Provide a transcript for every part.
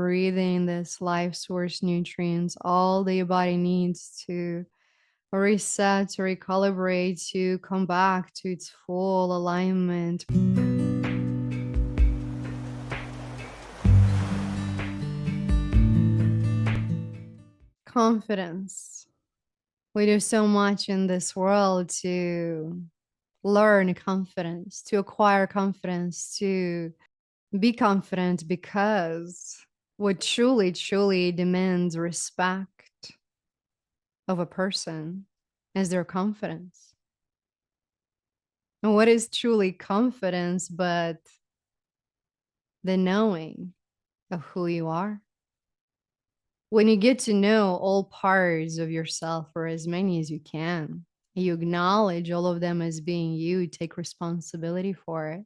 breathing this life source nutrients, all that your body needs to reset, to recalibrate, to come back to its full alignment. Confidence. We do so much in this world to learn confidence, to acquire confidence, to be confident because what truly, truly demands respect of a person is their confidence. And what is truly confidence but the knowing of who you are? When you get to know all parts of yourself, or as many as you can, you acknowledge all of them as being you, take responsibility for it,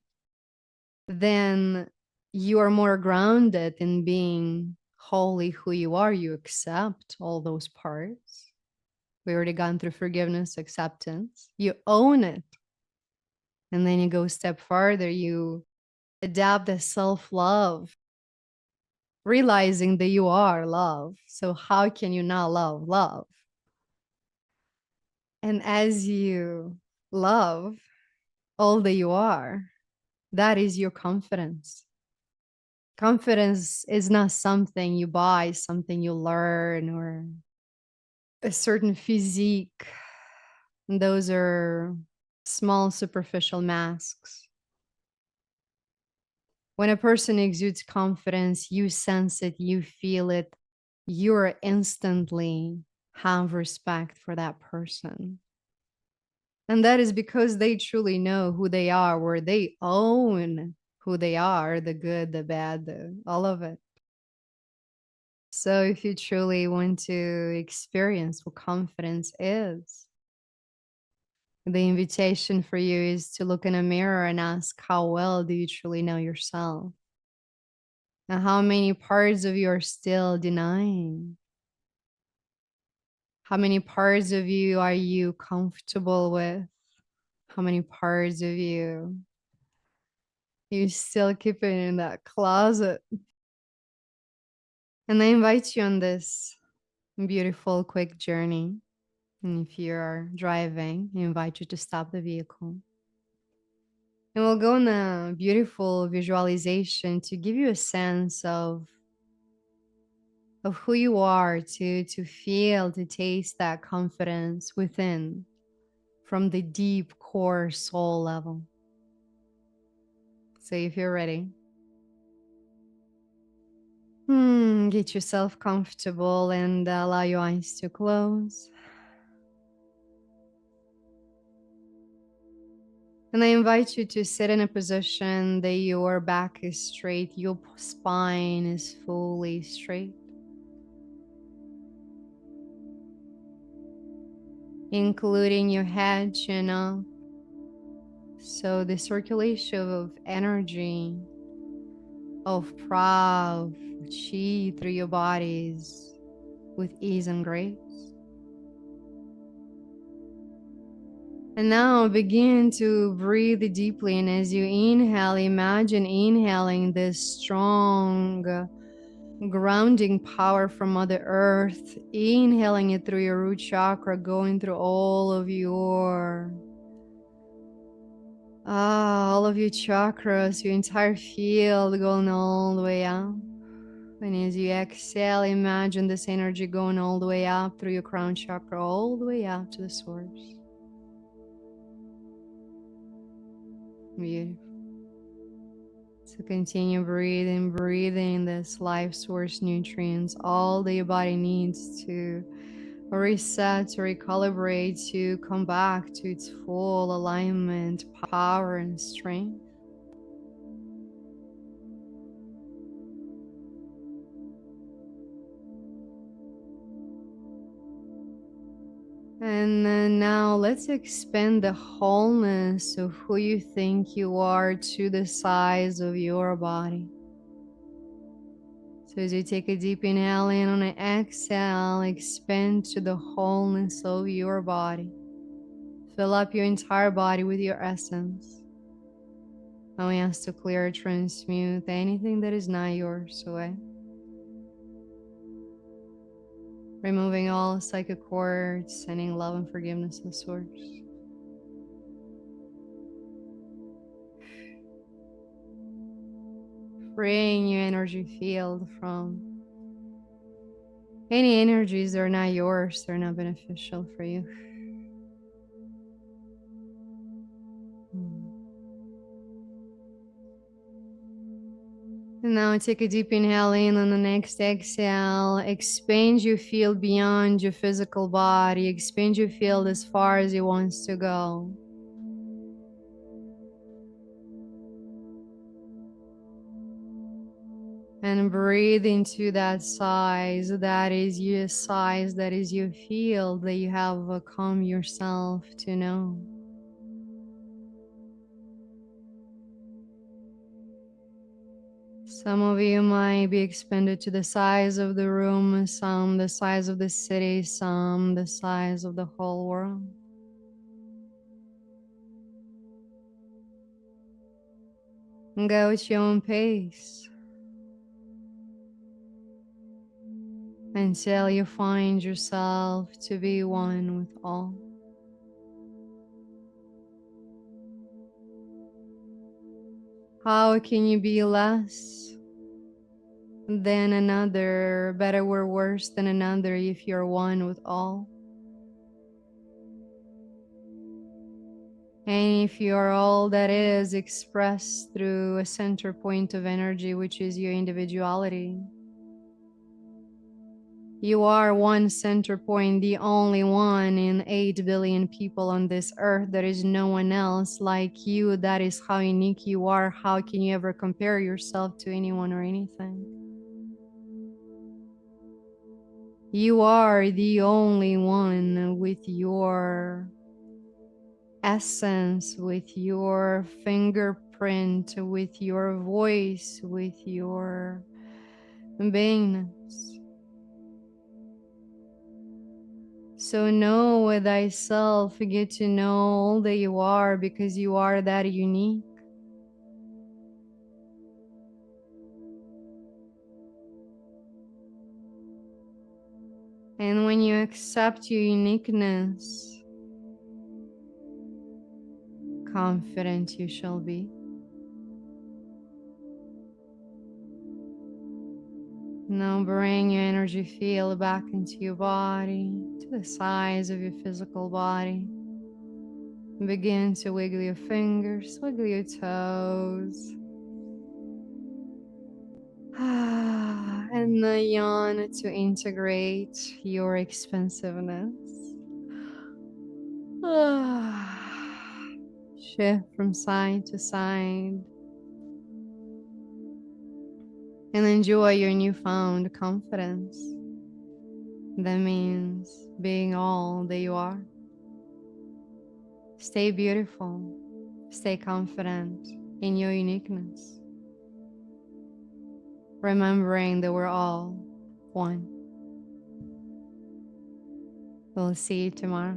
then you are more grounded in being wholly who you are. You accept all those parts. We already gone through forgiveness, acceptance. You own it. And then you go a step farther. You adapt the self-love, realizing that you are love. So how can you not love love? And as you love all that you are, that is your confidence. Confidence is not something you buy, something you learn, or a certain physique. Those are small superficial masks. When a person exudes confidence, you sense it, you feel it, you're instantly have respect for that person. And that is because they truly know who they are, where they own who they are, the good, the bad, all of it. So if you truly want to experience what confidence is, the invitation for you is to look in a mirror and ask, how well do you truly know yourself? And how many parts of you are still denying? How many parts of you are you comfortable with? How many parts of you still keep it in that closet? And I invite you on this beautiful, quick journey. And if you're driving, I invite you to stop the vehicle. And we'll go on a beautiful visualization to give you a sense of who you are, to feel, to taste that confidence within from the deep core soul level. So if you're ready, get yourself comfortable and allow your eyes to close. And I invite you to sit in a position that your back is straight, your spine is fully straight, including your head, chin up. So the circulation of energy, of prana, chi through your bodies with ease and grace. And now begin to breathe deeply. And as you inhale, imagine inhaling this strong grounding power from Mother Earth, inhaling it through your root chakra, going through all of your chakras, your entire field going all the way up. And as you exhale, imagine this energy going all the way up through your crown chakra, all the way up to the source. Beautiful. So continue breathing this life source nutrients, all that your body needs to reset, to recalibrate, to come back to its full alignment, power, and strength. And then now let's expand the wholeness of who you think you are to the size of your body. So as you take a deep inhale in, on an exhale, expand to the wholeness of your body. Fill up your entire body with your essence. And we ask to clear, transmute anything that is not yours away. removing all psychic cords, sending love and forgiveness to the source. Freeing your energy field from any energies that are not yours, they're not beneficial for you. And now take a deep inhale in. On the next exhale, expand your field beyond your physical body. Expand your field as far as it wants to go. And breathe into that size. That is your size. That is your field that you have come yourself to know. Some of you might be expanded to the size of the room, some the size of the city, some the size of the whole world. And go at your own pace until you find yourself to be one with all. How can you be less than another, better or worse than another if you're one with all? And if you are all that is expressed through a center point of energy, which is your individuality, you are one center point, the only one in 8 billion people on this earth. There is no one else like you. That is how unique you are. How can you ever compare yourself to anyone or anything? You are the only one with your essence, with your fingerprint, with your voice, with your beingness. So know thyself, get to know all that you are, because you are that unique. And when you accept your uniqueness, confident you shall be. Now bring your energy field back into your body, to the size of your physical body. Begin to wiggle your fingers, wiggle your toes. And the yawn to integrate your expansiveness. Shift from side to side. And enjoy your newfound confidence. That means being all that you are. Stay beautiful. Stay confident in your uniqueness. Remembering that we're all one. We'll see you tomorrow.